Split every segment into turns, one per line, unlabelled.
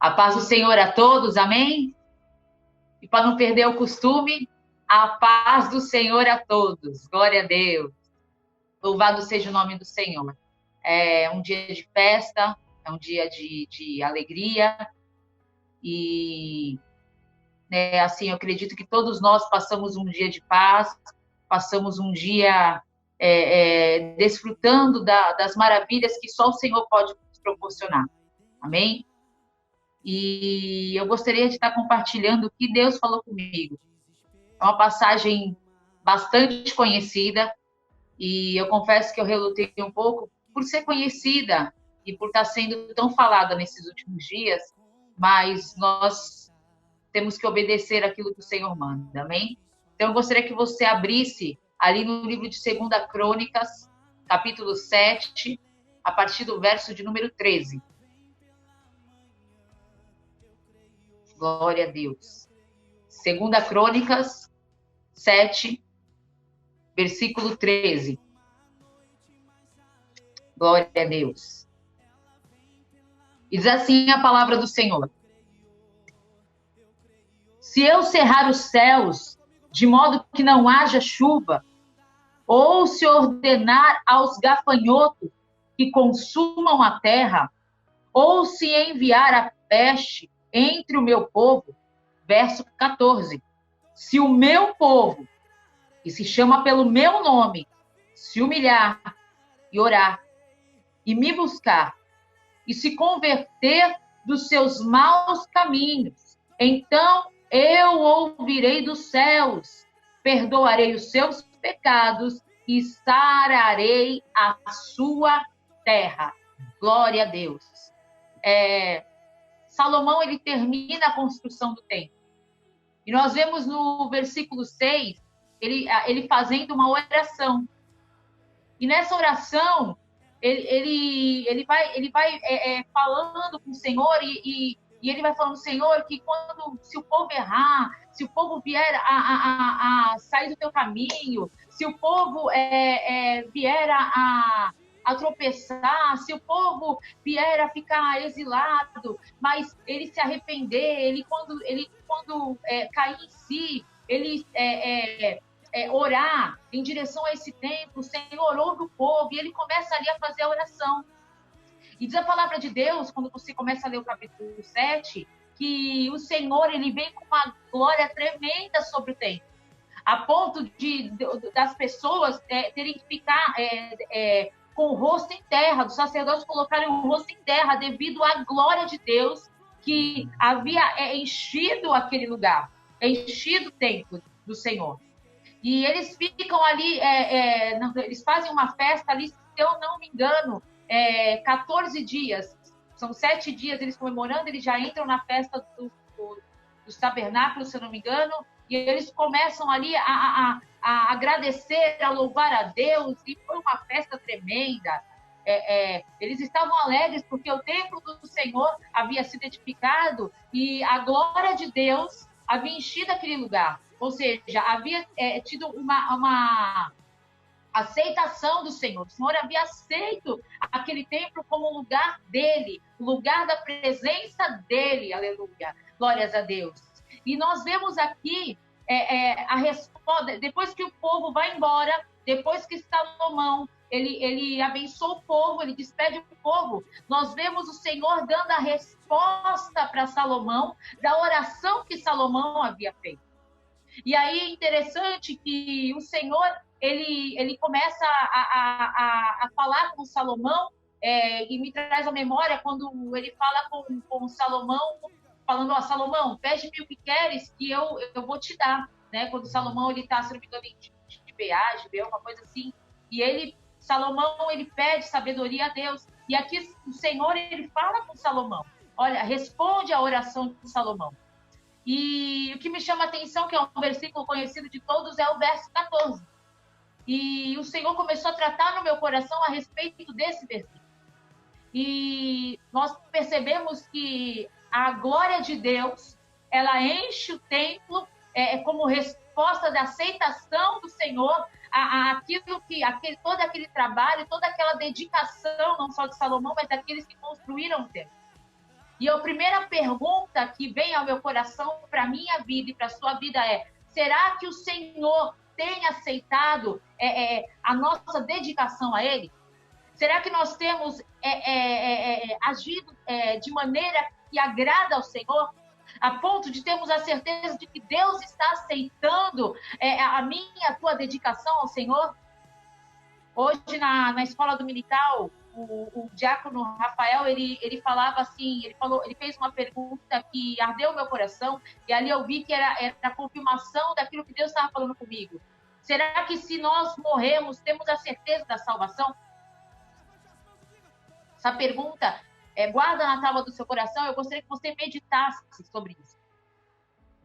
A paz do Senhor a todos, amém? E para não perder o costume, a paz do Senhor a todos, glória a Deus. Louvado seja o nome do Senhor. É um dia de festa, é um dia de alegria, e assim, eu acredito que todos nós passamos um dia de paz, passamos um dia desfrutando das maravilhas que só o Senhor pode nos proporcionar, amém? E eu gostaria de estar compartilhando o que Deus falou comigo. É uma passagem bastante conhecida e eu confesso que eu relutei um pouco por ser conhecida e por estar sendo tão falada nesses últimos dias, mas nós temos que obedecer aquilo que o Senhor manda, amém? Então eu gostaria que você abrisse ali no livro de 2 Crônicas, capítulo 7, a partir do verso de número 13. Glória a Deus. 2 Crônicas 7, versículo 13. Glória a Deus. Diz assim a palavra do Senhor: se eu cerrar os céus, de modo que não haja chuva, ou se ordenar aos gafanhotos que consumam a terra, ou se enviar a peste entre o meu povo, verso 14, se o meu povo, que se chama pelo meu nome, se humilhar e orar, e me buscar, e se converter dos seus maus caminhos, então eu ouvirei dos céus, perdoarei os seus pecados e sararei a sua terra. Glória a Deus. Salomão, ele termina a construção do templo. E nós vemos no versículo 6, ele fazendo uma oração. E nessa oração, ele vai falando com o Senhor e ele vai falando, Senhor, que se o povo errar, se o povo vier a sair do teu caminho, se o povo vier a tropeçar, se o povo vier a ficar exilado, mas ele se arrepender, ele quando cair em si, ele orar em direção a esse templo, o Senhor ouve o povo, e ele começa ali a fazer a oração. E diz a palavra de Deus, quando você começa a ler o capítulo 7, que o Senhor, ele vem com uma glória tremenda sobre o templo, a ponto das pessoas terem que ficar com o rosto em terra, dos sacerdotes colocarem o rosto em terra, devido à glória de Deus que havia enchido aquele lugar, enchido o templo do Senhor. E eles ficam ali, eles fazem uma festa ali, se eu não me engano, 14 dias. São 7 dias eles comemorando, eles já entram na festa dos tabernáculos, se eu não me engano, e eles começam ali a agradecer, a louvar a Deus, e foi uma festa tremenda. Eles estavam alegres porque o templo do Senhor havia sido edificado e a glória de Deus havia enchido aquele lugar. Ou seja, havia tido uma aceitação do Senhor. O Senhor havia aceito aquele templo como um lugar dele, o lugar da presença dele. Aleluia. Glórias a Deus. E nós vemos aqui a resposta, depois que o povo vai embora, depois que Salomão, ele abençoa o povo, ele despede o povo, nós vemos o Senhor dando a resposta para Salomão da oração que Salomão havia feito. E aí é interessante que o Senhor, ele começa a falar com Salomão, e me traz a memória quando ele fala com Salomão, falando, Salomão, pede-me o que queres que eu vou te dar, né? Quando Salomão, ele está, se não me engano, de peagem, uma coisa assim, e Salomão, ele pede sabedoria a Deus, e aqui o Senhor, ele fala com Salomão, olha, responde a oração de Salomão. E o que me chama a atenção, que é um versículo conhecido de todos, é o verso 14. E o Senhor começou a tratar no meu coração a respeito desse versículo. E nós percebemos que a glória de Deus, ela enche o templo como resposta da aceitação do Senhor, todo aquele trabalho, toda aquela dedicação, não só de Salomão, mas daqueles que construíram o templo. E a primeira pergunta que vem ao meu coração para a minha vida e para a sua vida é: será que o Senhor tem aceitado a nossa dedicação a Ele? Será que nós temos agido de maneira que agrada ao Senhor? A ponto de termos a certeza de que Deus está aceitando a minha, a tua dedicação ao Senhor? Hoje, na escola dominical, o diácono Rafael, ele falava assim, ele fez uma pergunta que ardeu o meu coração, e ali eu vi que era a confirmação daquilo que Deus estava falando comigo. Será que se nós morremos, temos a certeza da salvação? Essa pergunta, guarda na tábua do seu coração, eu gostaria que você meditasse sobre isso.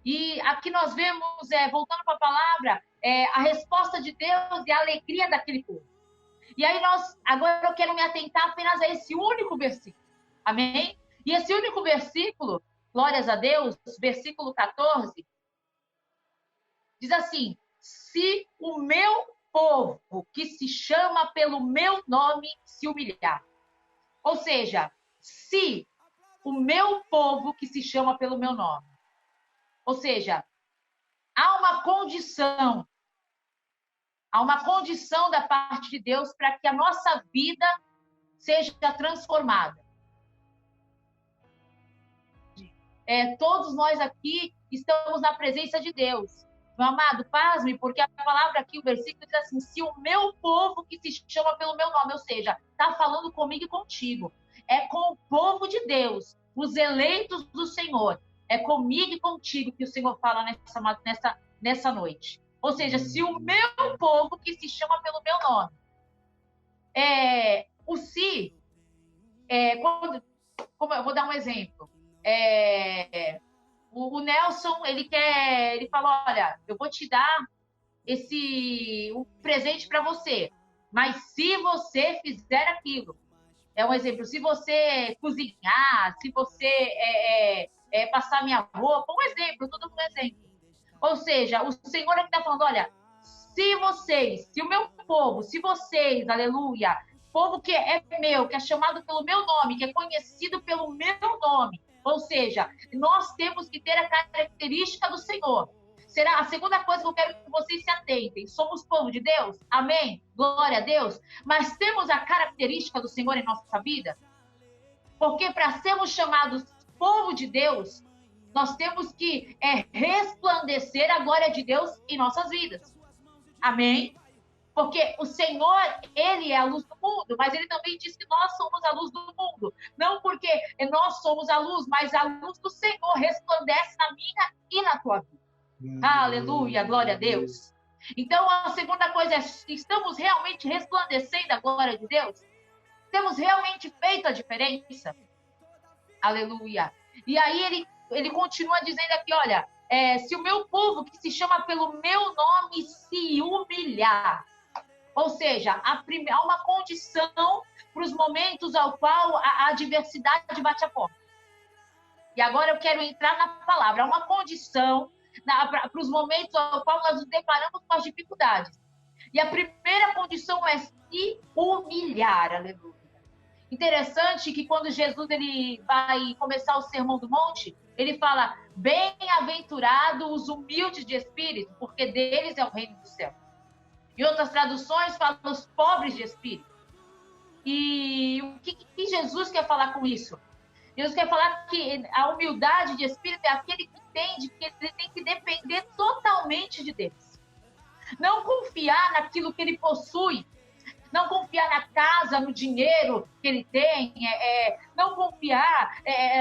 E aqui nós vemos, voltando para a palavra, a resposta de Deus e a alegria daquele povo. E aí agora eu quero me atentar apenas a esse único versículo. Amém? E esse único versículo, glórias a Deus, versículo 14, diz assim: se o meu povo, que se chama pelo meu nome, se humilhar. Ou seja, se o meu povo, que se chama pelo meu nome. Ou seja, há uma condição da parte de Deus para que a nossa vida seja transformada. Todos nós aqui estamos na presença de Deus. Meu amado, pasme, porque a palavra aqui, o versículo diz assim: se o meu povo, que se chama pelo meu nome, ou seja, está falando comigo e contigo. É com o povo de Deus, os eleitos do Senhor. É comigo e contigo que o Senhor fala nessa noite. Ou seja, se o meu povo, que se chama pelo meu nome. Como eu vou dar um exemplo. O Nelson, ele falou: olha, eu vou te dar um presente para você, mas se você fizer aquilo, um exemplo, se você cozinhar, se você passar minha roupa, um exemplo, tudo um exemplo. Ou seja, o Senhor está falando: olha, se o meu povo, se vocês, aleluia, povo que é meu, que é chamado pelo meu nome, que é conhecido pelo meu nome, ou seja, nós temos que ter a característica do Senhor. Será a segunda coisa que eu quero que vocês se atentem. Somos povo de Deus? Amém? Glória a Deus. Mas temos a característica do Senhor em nossa vida? Porque para sermos chamados povo de Deus, nós temos que resplandecer a glória de Deus em nossas vidas. Amém? Porque o Senhor, Ele é a luz do mundo, mas Ele também diz que nós somos a luz do mundo. Não porque nós somos a luz, mas a luz do Senhor resplandece na minha e na tua vida. Aleluia, glória a Deus. Então, a segunda coisa é: estamos realmente resplandecendo a glória de Deus? Temos realmente feito a diferença? Aleluia. E aí ele continua dizendo aqui: olha, se o meu povo, que se chama pelo meu nome, se humilhar. Ou seja, há uma condição para os momentos ao qual a adversidade bate a porta. E agora eu quero entrar na palavra. Há uma condição para os momentos ao qual nós nos deparamos com as dificuldades. E a primeira condição é se humilhar. Aleluia. Interessante que quando Jesus ele vai começar o Sermão do Monte, ele fala: bem-aventurados os humildes de espírito, porque deles é o reino do céu. Em outras traduções, fala os pobres de espírito. E o que Jesus quer falar com isso? Jesus quer falar que a humildade de espírito é aquele que entende que ele tem que depender totalmente de Deus. Não confiar naquilo que ele possui, não confiar na casa, no dinheiro que ele tem, não confiar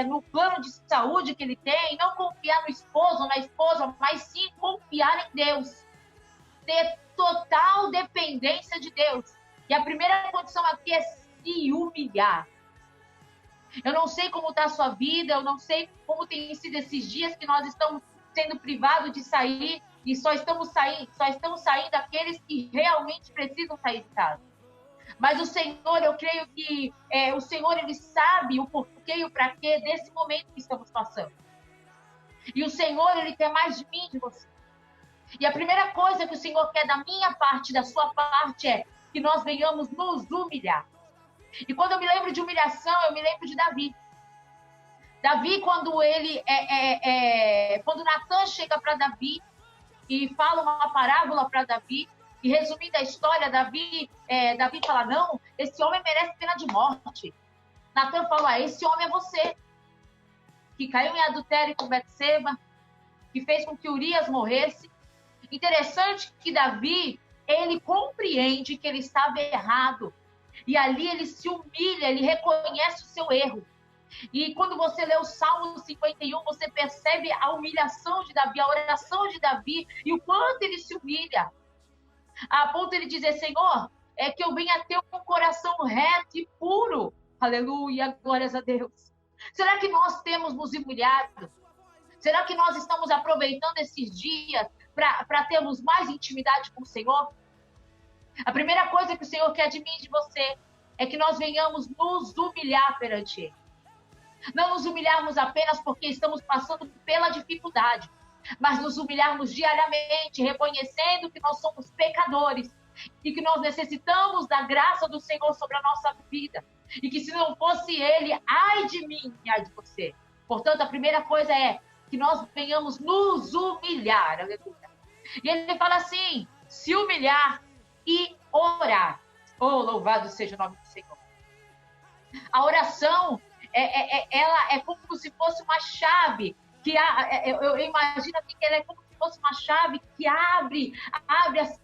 no plano de saúde que ele tem, não confiar no esposo ou na esposa, mas sim confiar em Deus. Ter total dependência de Deus. E a primeira condição aqui é se humilhar. Eu não sei como está a sua vida, eu não sei como tem sido esses dias que nós estamos sendo privados de sair e só estamos saindo aqueles que realmente precisam sair de casa. Mas o Senhor, eu creio que o Senhor, Ele sabe o porquê e o para quê desse momento que estamos passando. E o Senhor, Ele quer mais de mim e de você. E a primeira coisa que o Senhor quer da minha parte, da sua parte, é que nós venhamos nos humilhar. E quando eu me lembro de humilhação, eu me lembro de Davi. Davi, quando Natan chega para Davi e fala uma parábola para Davi, e resumindo a história, Davi fala, não, esse homem merece pena de morte. Natan fala, esse homem é você, que caiu em adultério com Betseba, que fez com que Urias morresse. Interessante que Davi, ele compreende que ele estava errado. E ali ele se humilha, ele reconhece o seu erro. E quando você lê o Salmo 51, você percebe a humilhação de Davi, a oração de Davi, e o quanto ele se humilha. A ponto de ele dizer, Senhor, é que eu venha ter um coração reto e puro. Aleluia, glórias a Deus. Será que nós temos nos humilhado? Será que nós estamos aproveitando esses dias para termos mais intimidade com o Senhor? A primeira coisa que o Senhor quer de mim e de você é que nós venhamos nos humilhar perante Ele. Não nos humilharmos apenas porque estamos passando pela dificuldade, mas nos humilharmos diariamente, reconhecendo que nós somos pecadores e que nós necessitamos da graça do Senhor sobre a nossa vida. E que se não fosse Ele, ai de mim e ai de você. Portanto, a primeira coisa é que nós venhamos nos humilhar. Aleluia. E ele fala assim, se humilhar e orar. Oh, louvado seja o nome do Senhor. A oração, ela é como se fosse uma chave, eu imagino assim, que ela é como se fosse uma chave que abre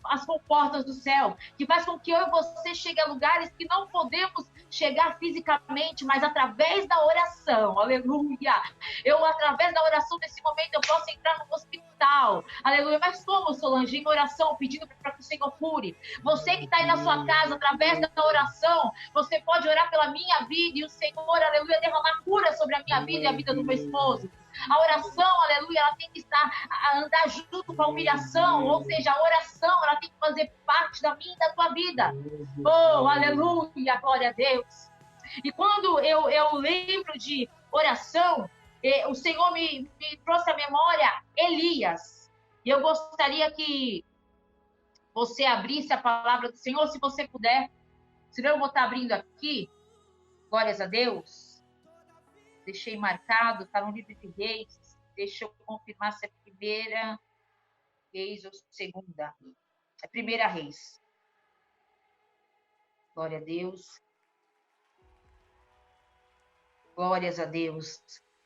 as comportas do céu, que faz com que eu e você chegue a lugares que não podemos chegar fisicamente, mas através da oração, aleluia. Através da oração, nesse momento, eu posso entrar no hospital, aleluia. Mas como, Solange, em oração, pedindo para que o Senhor cure? Você que está aí na sua casa, através da oração, você pode orar pela minha vida e o Senhor, aleluia, derramar cura sobre a minha vida e a vida do meu esposo. A oração, aleluia, ela tem que andar junto com a humilhação, ou seja, a oração, ela tem que fazer parte da minha e da tua vida. Oh, aleluia, glória a Deus. E quando eu lembro de oração, o Senhor me trouxe à memória Elias. E eu gostaria que você abrisse a palavra do Senhor, se você puder. Senão eu vou estar abrindo aqui. Glórias a Deus. Deixei marcado, está no livro de Reis. Deixa eu confirmar se é primeira Reis ou segunda. É primeira Reis. Glória a Deus. Glórias a Deus.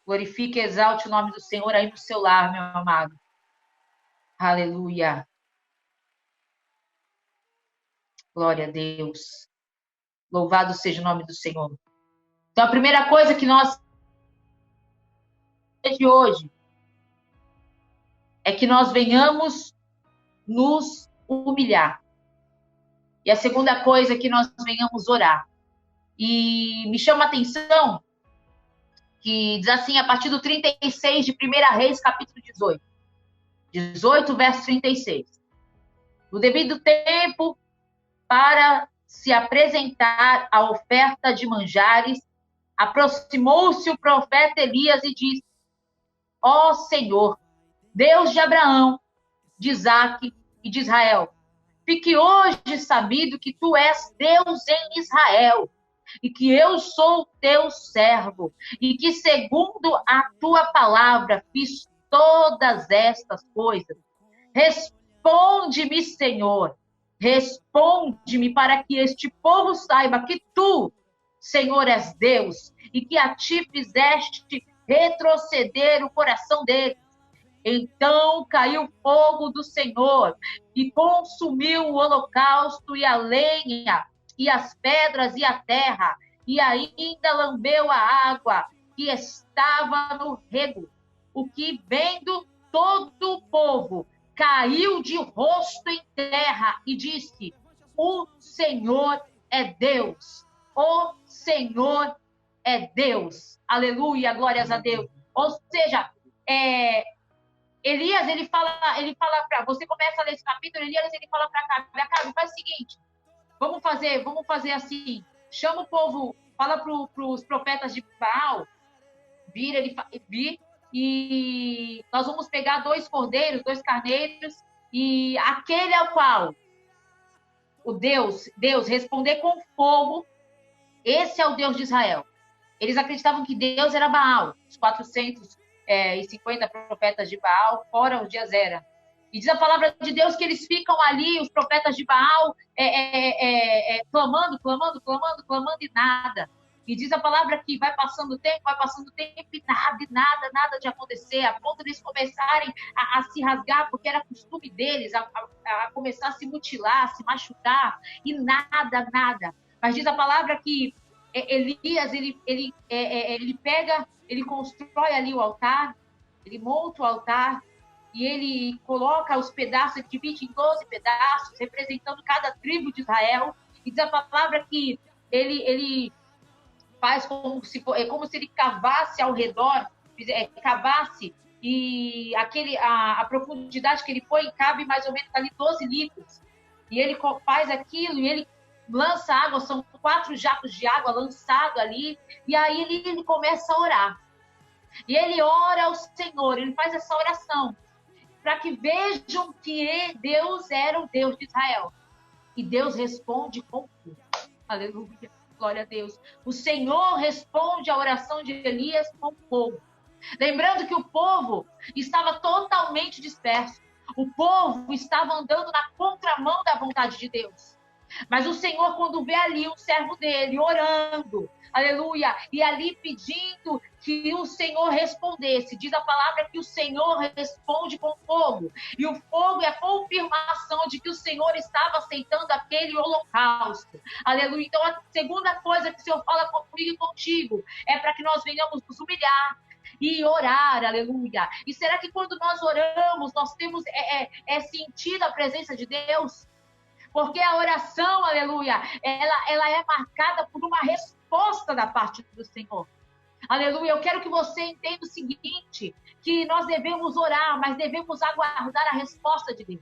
Glorifique e exalte o nome do Senhor aí no seu lar, meu amado. Aleluia. Glória a Deus. Louvado seja o nome do Senhor. Então, a primeira coisa que nós de hoje é que nós venhamos nos humilhar. E a segunda coisa é que nós venhamos orar. E me chama a atenção que diz assim, a partir do 36 de 1 Reis, capítulo 18. 18, verso 36. No devido tempo, para se apresentar a oferta de manjares, aproximou-se o profeta Elias e disse, ó Senhor, Deus de Abraão, de Isaque e de Israel, fique hoje sabido que tu és Deus em Israel, e que eu sou teu servo, e que segundo a tua palavra fiz todas estas coisas. Responde-me, Senhor, responde-me para que este povo saiba que tu, Senhor, és Deus, e que a ti fizeste retroceder o coração deles. Então caiu fogo do Senhor e consumiu o holocausto e a lenha, e as pedras e a terra, e ainda lambeu a água que estava no rego. O que, vendo todo o povo, caiu de rosto em terra e disse, o Senhor é Deus, o Senhor é Deus. Aleluia, glórias a Deus. Ou seja, Elias, ele fala para, você começa a ler esse capítulo, Elias, ele fala para Acabe, faz o seguinte, vamos fazer assim, chama o povo, fala para os profetas de Baal, vir, e nós vamos pegar 2 cordeiros, 2 carneiros, e aquele ao qual o Deus responder com fogo, esse é o Deus de Israel. Eles acreditavam que Deus era Baal, os 450 profetas de Baal, fora os de Azera. E diz a palavra de Deus que eles ficam ali, os profetas de Baal, clamando, clamando, clamando, clamando e nada. E diz a palavra que vai passando o tempo e nada, nada de acontecer, a ponto de eles começarem a se rasgar, porque era costume deles, a começar a se mutilar, a se machucar, e nada, nada. Mas diz a palavra que Elias, ele pega, ele constrói ali o altar, ele monta o altar, e ele coloca os pedaços, ele divide em 12 pedaços, representando cada tribo de Israel, e diz a palavra que ele faz como se ele cavasse ao redor, cavasse, e a profundidade que ele põe cabe mais ou menos ali 12 litros. E ele faz aquilo, e ele lança água, são 4 jacos de água lançado ali, e aí ele começa a orar. E ele ora ao Senhor, ele faz essa oração, para que vejam que Deus era o Deus de Israel. E Deus responde com tudo. Aleluia. Glória a Deus. O Senhor responde à oração de Elias com fogo. Lembrando que o povo estava totalmente disperso. O povo estava andando na contramão da vontade de Deus. Mas o Senhor, quando vê ali um servo dele orando, aleluia, e ali pedindo que o Senhor respondesse, diz a palavra que o Senhor responde com fogo, e o fogo é a confirmação de que o Senhor estava aceitando aquele holocausto, aleluia. Então a segunda coisa que o Senhor fala comigo e contigo é para que nós venhamos nos humilhar e orar, aleluia. E será que quando nós oramos, nós temos sentido a presença de Deus? Porque a oração, aleluia, ela é marcada por uma resposta da parte do Senhor. Aleluia, eu quero que você entenda o seguinte, que nós devemos orar, mas devemos aguardar a resposta de Deus.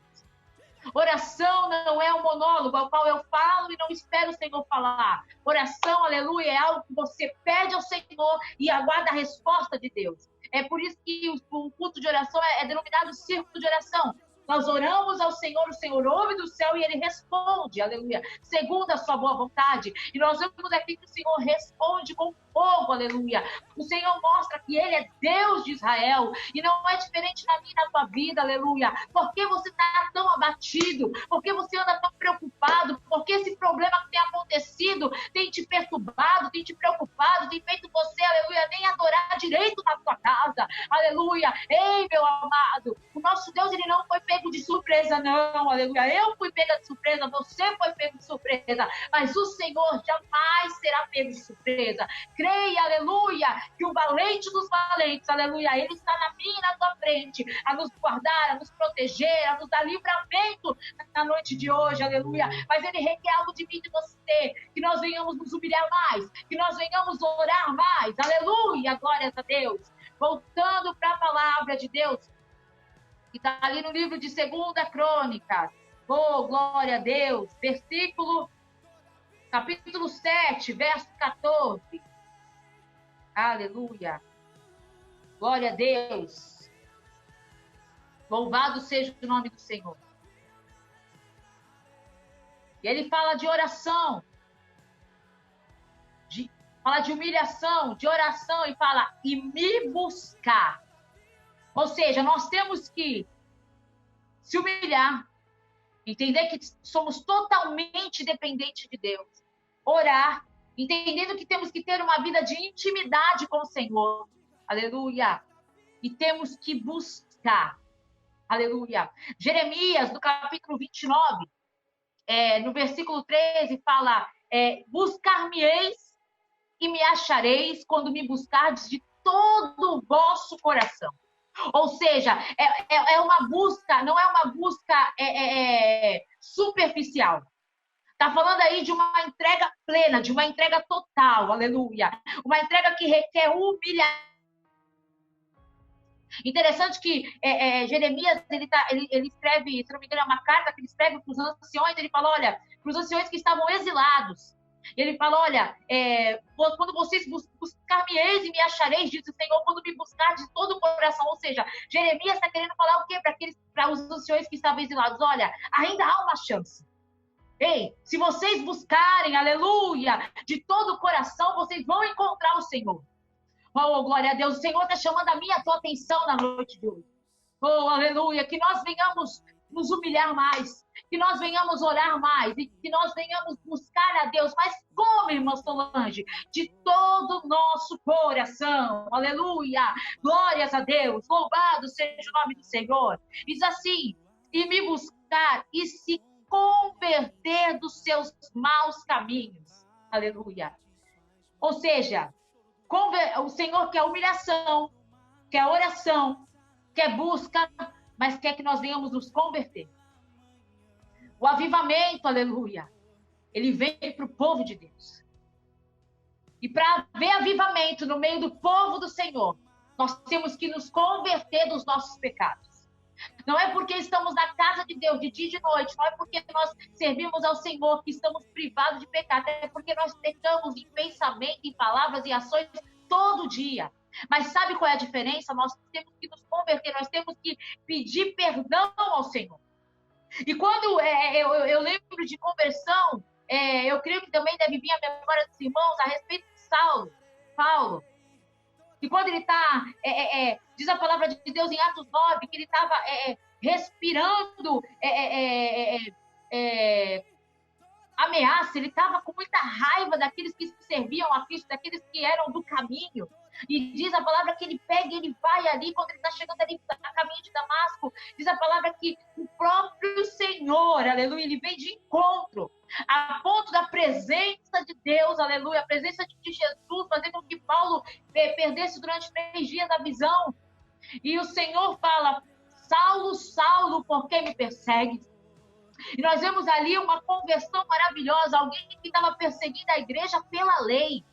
Oração não é um monólogo ao qual eu falo e não espero o Senhor falar. Oração, aleluia, é algo que você pede ao Senhor e aguarda a resposta de Deus. É por isso que o culto de oração é denominado círculo de oração. Nós oramos ao Senhor, o Senhor ouve do céu e Ele responde, aleluia, segundo a sua boa vontade. E nós vemos aqui que o Senhor responde com fogo, aleluia. O Senhor mostra que Ele é Deus de Israel e não é diferente na minha e na tua vida, aleluia. Por que você está tão abatido? Por que você anda tão preocupado? Por que esse problema que tem acontecido tem te perturbado, tem te preocupado, tem feito você, aleluia, nem adorar direito na tua casa, aleluia. Ei, meu amado, o nosso Deus, Ele não foi pego de surpresa, não, aleluia. Eu fui pega de surpresa, você foi pego de surpresa, mas o Senhor jamais será pego de surpresa. Creia, aleluia, que o valente dos valentes, aleluia, Ele está na minha e na tua frente, a nos guardar, a nos proteger, a nos dar livramento na noite de hoje, aleluia. Mas Ele requer algo de mim e de você, que nós venhamos nos humilhar mais, que nós venhamos orar mais, aleluia, glórias a Deus. Voltando para a palavra de Deus, que está ali no livro de 2 Crônicas. Oh, glória a Deus. Capítulo 7, verso 14. Aleluia. Glória a Deus. Louvado seja o nome do Senhor. E ele fala de oração. Fala de humilhação, de oração, e fala, e me buscar. Ou seja, nós temos que se humilhar, entender que somos totalmente dependentes de Deus, orar, entendendo que temos que ter uma vida de intimidade com o Senhor, aleluia, e temos que buscar, aleluia. Jeremias, no capítulo 29, no versículo 13, fala, buscar-me-eis e me achareis quando me buscardes de todo o vosso coração. Ou seja, é uma busca, não é uma busca superficial. Está falando aí de uma entrega plena, de uma entrega total, aleluia. Uma entrega que requer humilhação. Interessante que Jeremias, ele escreve, se não me engano, é uma carta que ele escreve para os anciões, ele fala, olha, para os anciões que estavam exilados. Ele fala, olha, quando vocês buscar-me-eis e me achareis, diz o Senhor, quando me buscar de todo o coração. Ou seja, Jeremias está querendo falar o quê para os anciões que estavam exilados? Olha, ainda há uma chance. Ei, se vocês buscarem, aleluia, de todo o coração, vocês vão encontrar o Senhor. Oh, glória a Deus, o Senhor está chamando a minha e a tua atenção na noite de hoje. Oh, aleluia, que nós venhamos nos humilhar mais, que nós venhamos orar mais e que nós venhamos buscar a Deus. Mas como, irmã Solange? De todo o nosso coração. Aleluia, glórias a Deus, louvado seja o nome do Senhor. Diz assim, e me buscar e se converter dos seus maus caminhos. Aleluia. Ou seja, o Senhor quer humilhação, quer oração, quer busca, mas quer que nós venhamos nos converter. O avivamento, aleluia, ele vem para o povo de Deus. E para haver avivamento no meio do povo do Senhor, nós temos que nos converter dos nossos pecados. Não é porque estamos na casa de Deus de dia e de noite, não é porque nós servimos ao Senhor que estamos privados de pecado, é porque nós pecamos em pensamento, em palavras e ações todo dia. Mas sabe qual é a diferença? Nós temos que nos converter, nós temos que pedir perdão ao Senhor. E quando eu lembro de conversão, eu creio que também deve vir à memória dos irmãos a respeito de Paulo. E quando ele está, diz a palavra de Deus em Atos 9, que ele estava respirando ameaça, ele estava com muita raiva daqueles que serviam a Cristo, daqueles que eram do caminho. E diz a palavra que ele pega e ele vai ali, quando ele está chegando ali a caminho de Damasco, diz a palavra que o próprio Senhor, aleluia, ele vem de encontro, a ponto da presença de Deus, aleluia, a presença de Jesus, fazendo com que Paulo perdesse durante 3 dias a visão. E o Senhor fala, Saulo, Saulo, por que me persegues? E nós vemos ali uma conversão maravilhosa, alguém que estava perseguindo a igreja pela lei.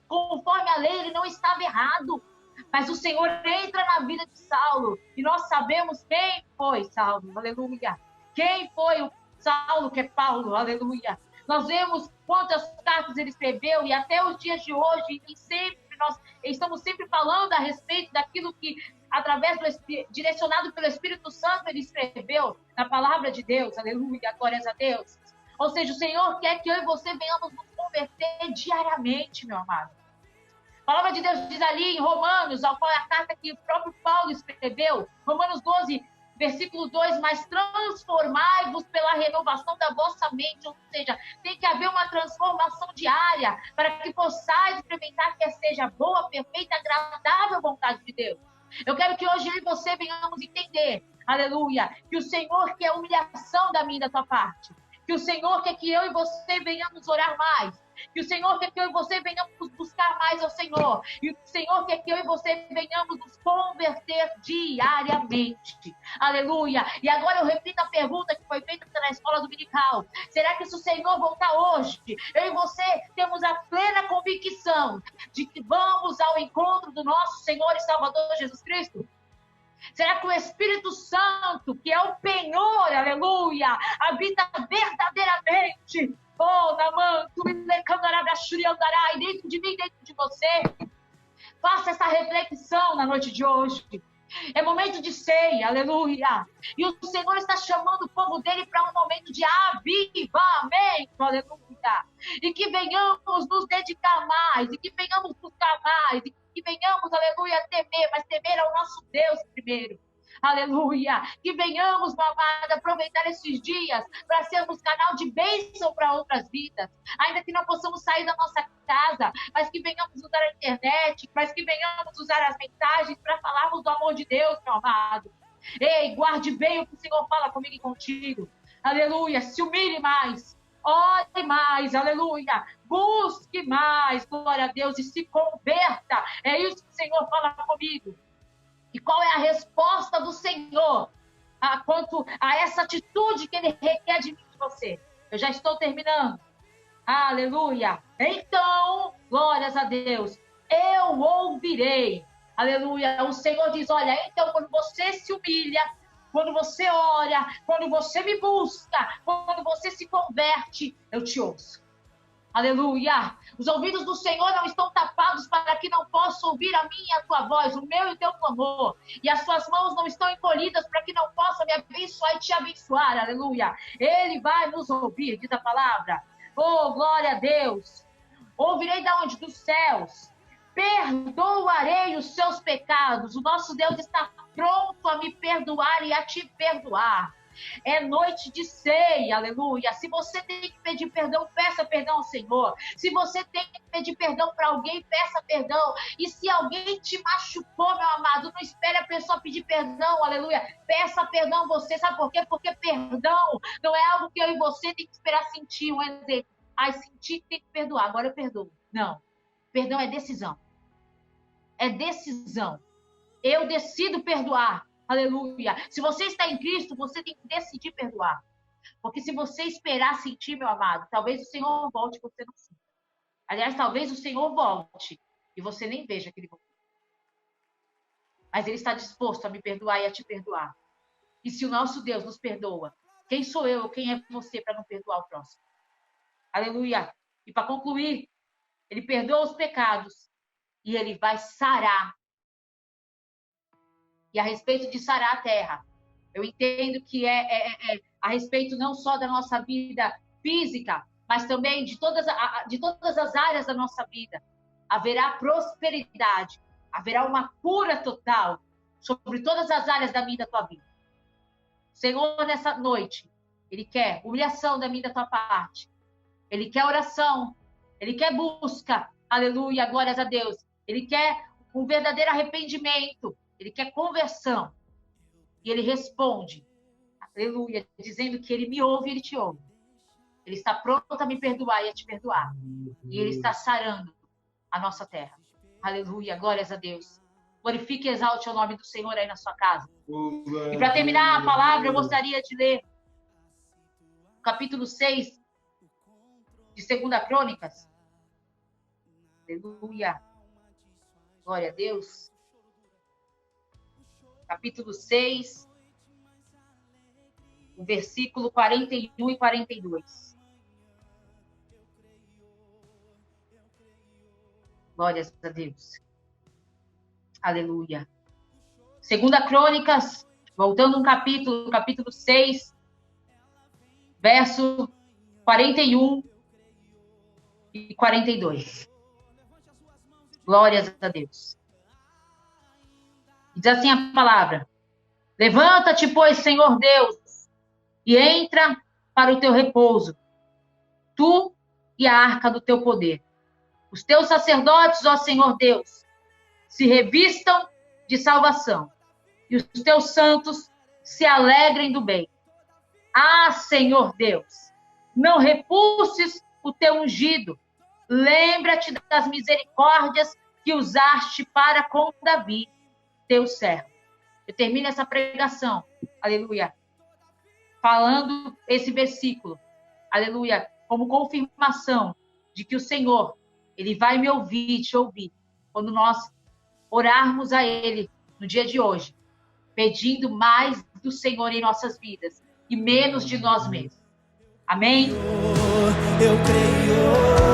Conforme a lei, ele não estava errado. Mas o Senhor entra na vida de Saulo. E nós sabemos quem foi Saulo, aleluia. Quem foi o Saulo, que é Paulo, aleluia. Nós vemos quantas cartas ele escreveu. E até os dias de hoje, e sempre nós estamos sempre falando a respeito daquilo que, através direcionado pelo Espírito Santo, ele escreveu na palavra de Deus, aleluia, glórias a Deus. Ou seja, o Senhor quer que eu e você venhamos nos converter diariamente, meu amado. A palavra de Deus diz ali em Romanos, ao qual é a carta que o próprio Paulo escreveu, Romanos 12, versículo 2, mas transformai-vos pela renovação da vossa mente, ou seja, tem que haver uma transformação diária, para que possais experimentar que seja boa, perfeita, agradável vontade de Deus. Eu quero que hoje eu e você venhamos entender, aleluia, que o Senhor quer humilhação da minha e da tua parte, que o Senhor quer que eu e você venhamos orar mais, que o Senhor quer que eu e você venhamos buscar mais ao Senhor. E o Senhor quer que eu e você venhamos nos converter diariamente. Aleluia. E agora eu repito a pergunta que foi feita na escola dominical. Será que se o Senhor voltar hoje, eu e você temos a plena convicção de que vamos ao encontro do nosso Senhor e Salvador Jesus Cristo? Será que o Espírito Santo, que é o penhor, aleluia, habita verdadeiramente? Oh, Naman, tu me e dentro de mim, dentro de você. Faça essa reflexão na noite de hoje. É momento de ceia, aleluia. E o Senhor está chamando o povo dele para um momento de avivamento, aleluia. E que venhamos nos dedicar mais, e que venhamos buscar mais, e que venhamos, aleluia, temer, mas temer ao nosso Deus primeiro. Aleluia, que venhamos, meu amado, aproveitar esses dias para sermos canal de bênção para outras vidas, ainda que não possamos sair da nossa casa, mas que venhamos usar a internet, mas que venhamos usar as mensagens para falarmos do amor de Deus, meu amado. Ei, guarde bem o que o Senhor fala comigo e contigo, aleluia, se humilhe mais, ore mais, aleluia, busque mais, glória a Deus, e se converta, é isso que o Senhor fala comigo. E qual é a resposta do Senhor quanto a essa atitude que Ele requer de mim e de você? Eu já estou terminando. Aleluia. Então, glórias a Deus, eu ouvirei. Aleluia. O Senhor diz, olha, então quando você se humilha, quando você ora, quando você me busca, quando você se converte, eu te ouço. Aleluia. Os ouvidos do Senhor não estão tapados para que não possa ouvir a minha e a tua voz, o meu e o teu clamor. E as suas mãos não estão encolhidas para que não possa me abençoar e te abençoar. Aleluia. Ele vai nos ouvir, diz a palavra. Oh, glória a Deus. Ouvirei da onde? Dos céus. Perdoarei os seus pecados. O nosso Deus está pronto a me perdoar e a te perdoar. É noite de ceia, aleluia. Se você tem que pedir perdão, peça perdão ao Senhor. Se você tem que pedir perdão para alguém, peça perdão. E se alguém te machucou, meu amado, não espere a pessoa pedir perdão, aleluia. Peça perdão você, sabe por quê? Porque perdão não é algo que eu e você tem que esperar sentir. Um exemplo, senti que tem que perdoar, agora eu perdoo. Não, perdão é decisão. É decisão. Eu decido perdoar. Aleluia. Se você está em Cristo, você tem que decidir perdoar. Porque se você esperar sentir, meu amado, talvez o Senhor volte e você não sinta. Aliás, talvez o Senhor volte e você nem veja que ele voltou. Mas ele está disposto a me perdoar e a te perdoar. E se o nosso Deus nos perdoa, quem sou eu, quem é você para não perdoar o próximo? Aleluia. E para concluir, ele perdoa os pecados e ele vai sarar. E a respeito de sarar a terra, eu entendo que é a respeito não só da nossa vida física, mas também de todas as áreas da nossa vida. Haverá prosperidade, haverá uma cura total sobre todas as áreas da minha e da tua vida. O Senhor, nessa noite, Ele quer humilhação da minha e da tua parte. Ele quer oração, Ele quer busca, aleluia, glórias a Deus. Ele quer um verdadeiro arrependimento. Ele quer conversão. E ele responde, aleluia, dizendo que ele me ouve e ele te ouve. Ele está pronto a me perdoar e a te perdoar. E ele está sarando a nossa terra. Aleluia, glórias a Deus. Glorifique e exalte o nome do Senhor aí na sua casa. E para terminar a palavra, eu gostaria de ler o capítulo 6 de 2 Crônicas. Aleluia. Glória a Deus. Capítulo 6, o versículo 41 e 42. Glórias a Deus. Aleluia. 2 Crônicas, voltando um capítulo 6, verso 41 e 42. Glórias a Deus. Diz assim a palavra: levanta-te, pois, Senhor Deus, e entra para o teu repouso, tu e a arca do teu poder. Os teus sacerdotes, ó Senhor Deus, se revistam de salvação, e os teus santos se alegrem do bem. Ah, Senhor Deus, não repulses o teu ungido. Lembra-te das misericórdias que usaste para com Davi, teu servo. Eu termino essa pregação, aleluia, falando esse versículo, aleluia, como confirmação de que o Senhor, Ele vai me ouvir, te ouvir, quando nós orarmos a Ele no dia de hoje, pedindo mais do Senhor em nossas vidas e menos de nós mesmos. Amém?
Eu creio.